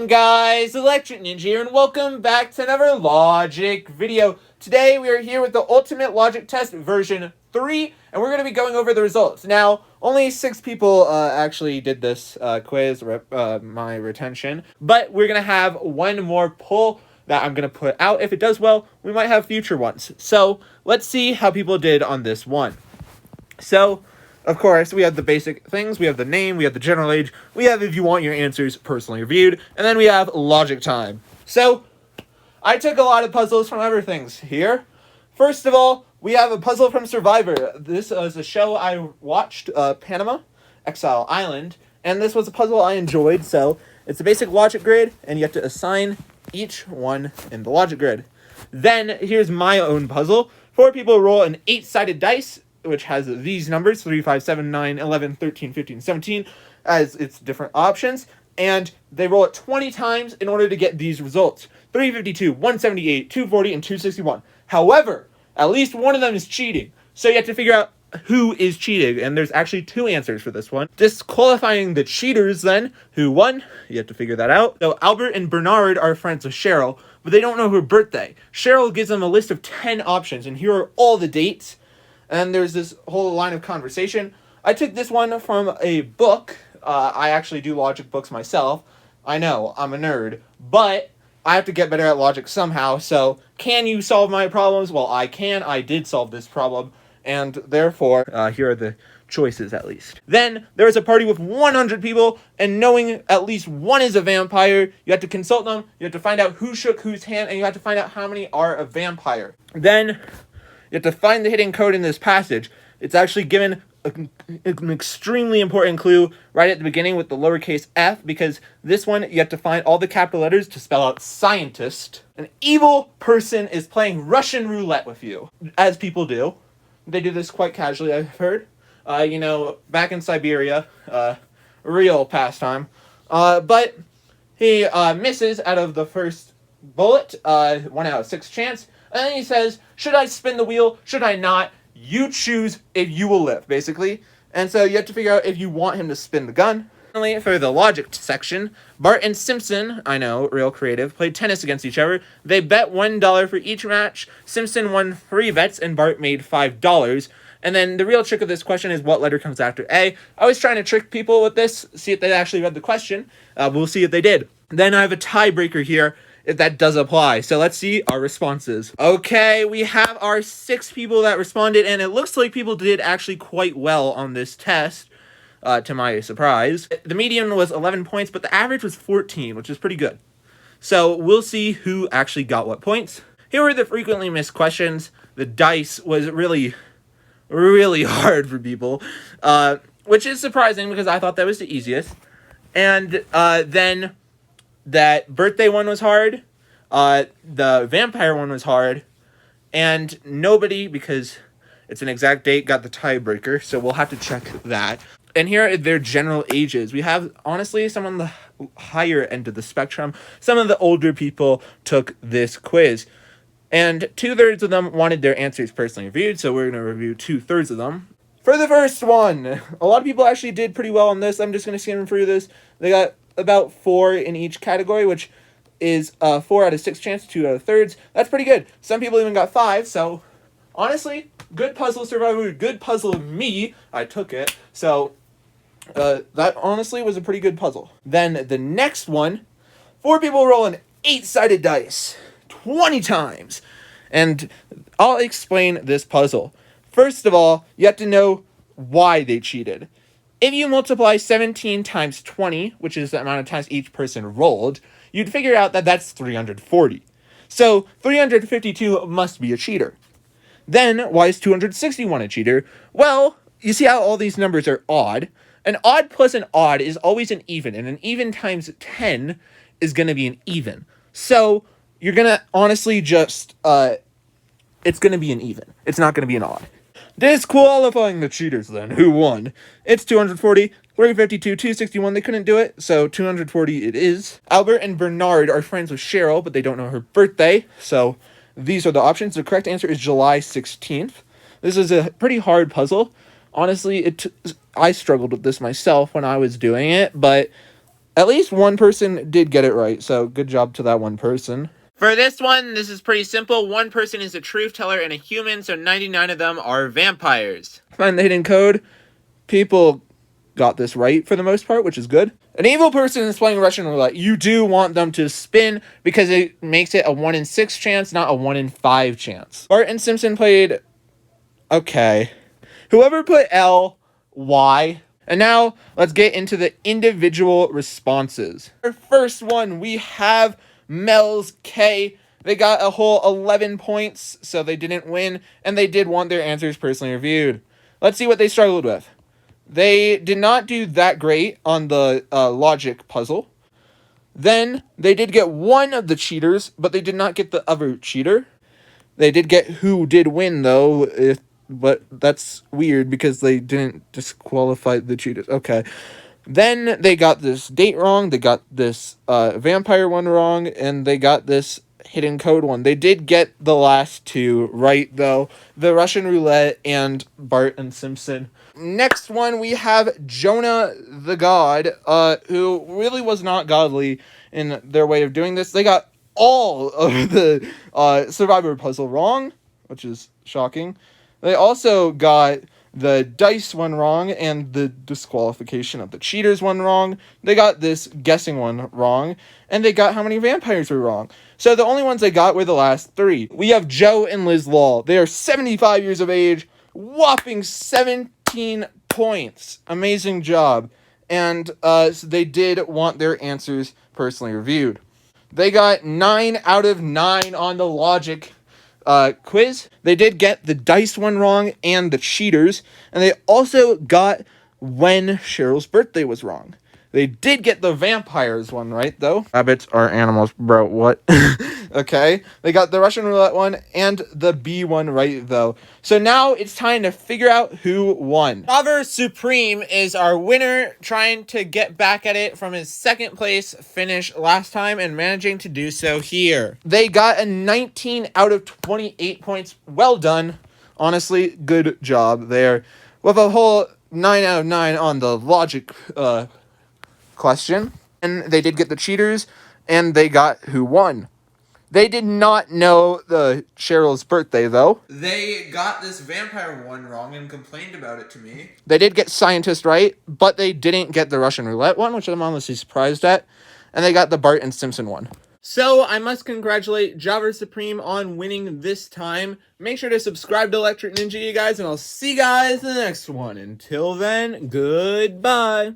on, guys? Electric Ninja here, and welcome back to another logic video. Today we are here with the Ultimate Logic Test version 3, and we're going to be going over the results. Now, only 6 people actually did this quiz, my retention, but we're going to have one more poll that I'm going to put out. If it does well, we might have future ones. So, let's see how people did on this one. So, of course, we have the basic things. We have the name, we have the general age, we have if you want your answers personally reviewed, and then we have logic time. So, I took a lot of puzzles from other things here. First of all, we have a puzzle from Survivor. This is a show I watched, Panama, Exile Island, and this was a puzzle I enjoyed. So, it's a basic logic grid, and you have to assign each one in the logic grid. Then, here's my own puzzle. 4 people roll an 8-sided dice, which has these numbers, 3, 5, 7, 9, 11, 13, 15, 17, as its different options. And they roll it 20 times in order to get these results. 352, 178, 240, and 261. However, at least one of them is cheating. So you have to figure out who is cheating. And there's actually 2 answers for this one. Disqualifying the cheaters then. Who won? You have to figure that out. So Albert and Bernard are friends with Cheryl, but they don't know her birthday. Cheryl gives them a list of 10 options, and here are all the dates. And there's this whole line of conversation. I took this one from a book. I actually do logic books myself. I know, I'm a nerd. But I have to get better at logic somehow. So, can you solve my problems? Well, I can. I did solve this problem. And therefore, here are the choices at least. Then, there is a party with 100 people. And knowing at least one is a vampire, you have to consult them. You have to find out who shook whose hand. And you have to find out how many are a vampire. Then, you have to find the hidden code in this passage. It's actually given an extremely important clue right at the beginning with the lowercase f, because this one you have to find all the capital letters to spell out scientist. An evil person is playing Russian roulette with you, as people do. They do this quite casually, I've heard. Back in Siberia, real pastime. But he misses out of the first bullet, 1 out of 6 chance. And then he says, should I spin the wheel? Should I not? You choose if you will live, basically. And so you have to figure out if you want him to spin the gun. Finally, for the logic section, Bart and Simpson, I know, real creative, played tennis against each other. They bet $1 for each match. Simpson won 3 bets, and Bart made $5. And then the real trick of this question is what letter comes after A. I was trying to trick people with this, see if they actually read the question. We'll see if they did. Then I have a tiebreaker here, if that does apply. So let's see our responses. Okay, we have our 6 people that responded, and it looks like people did actually quite well on this test, to my surprise. The median was 11 points, but the average was 14, which is pretty good. So we'll see who actually got what points. Here were the frequently missed questions. The dice was really, really hard for people, which is surprising because I thought that was the easiest. And then that birthday one was hard, the vampire one was hard, and nobody, because it's an exact date, got the tiebreaker, so we'll have to check that. And here are their general ages. We have, honestly, some on the higher end of the spectrum. Some of the older people took this quiz, and 2/3 of them wanted their answers personally reviewed, so we're going to review 2/3 of them. For the first one, a lot of people actually did pretty well on this. I'm just going to skim through this. They got about 4 in each category, which is 4 out of 6 chance, 2 out of 3rds. That's pretty good. Some people even got 5, so honestly, good puzzle Survivor, good puzzle of me. I took it, so that honestly was a pretty good puzzle. Then the next one, 4 people roll an 8-sided dice 20 times, and I'll explain this puzzle. First of all, you have to know why they cheated. If you multiply 17 times 20, which is the amount of times each person rolled, you'd figure out that that's 340. So 352 must be a cheater. Then, why is 261 a cheater? Well, you see how all these numbers are odd? An odd plus an odd is always an even, and an even times 10 is going to be an even. So you're going to honestly just, it's going to be an even. It's not going to be an odd. Disqualifying the cheaters then. Who won? It's 240, 352, 261. They couldn't do it, so 240 it is. Albert and Bernard are friends with Cheryl, but they don't know her birthday, so these are the options. The correct answer is July 16th. This is a pretty hard puzzle. Honestly, I struggled with this myself when I was doing it, but At least one person did get it right, so good job to that one person. For this one, this is pretty simple. One person is a truth teller and a human, so 99 of them are vampires. Find the hidden code. People got this right for the most part, which is good. An evil person is playing Russian roulette. You do want them to spin because it makes it a 1 in 6 chance, not a 1 in 5 chance. Bart and Simpson played... Okay. Whoever put L, Y. And now, let's get into the individual responses. Our first one, we have Mel's K. They got a whole 11 points, so they didn't win, and they did want their answers personally reviewed. Let's see what they struggled with. They did not do that great on the logic puzzle. Then, they did get one of the cheaters, but they did not get the other cheater. They did get who did win, though, but that's weird because they didn't disqualify the cheaters. Okay. Then they got this date wrong. They got this vampire one wrong. And they got this hidden code one. They did get the last two right, though. The Russian roulette and Bart and Simpson. Next one, we have Jonah the God, who really was not godly in their way of doing this. They got all of the Survivor puzzle wrong, which is shocking. They also got the dice one wrong and the disqualification of the cheaters one wrong. They got this guessing one wrong, and they got how many vampires were wrong. So the only ones they got were the last three. We have Joe and Liz Law. They are 75 years of age, whopping 17 points. Amazing job. And so they did want their answers personally reviewed. They got 9 out of 9 on the logic quiz. They did get the dice one wrong and the cheaters, and they also got when Cheryl's birthday was wrong. They did get the vampires one right, though. Rabbits are animals, bro. What? Okay. They got the Russian roulette one and the B one right, though. So now it's time to figure out who won. Java Supreme is our winner, trying to get back at it from his second place finish last time and managing to do so here. They got a 19 out of 28 points. Well done. Honestly, good job there. With a whole 9 out of 9 on the logic question. And they did get the cheaters, and they got who won. They did not know the Cheryl's birthday, though. They got this vampire one wrong and complained about it to me. They did get scientist right, but they didn't get the Russian roulette one, which I'm honestly surprised at. And they got the Bart and Simpson one. So, I must congratulate Java Supreme on winning this time. Make sure to subscribe to Electric Ninja, you guys, and I'll see you guys in the next one. Until then, goodbye.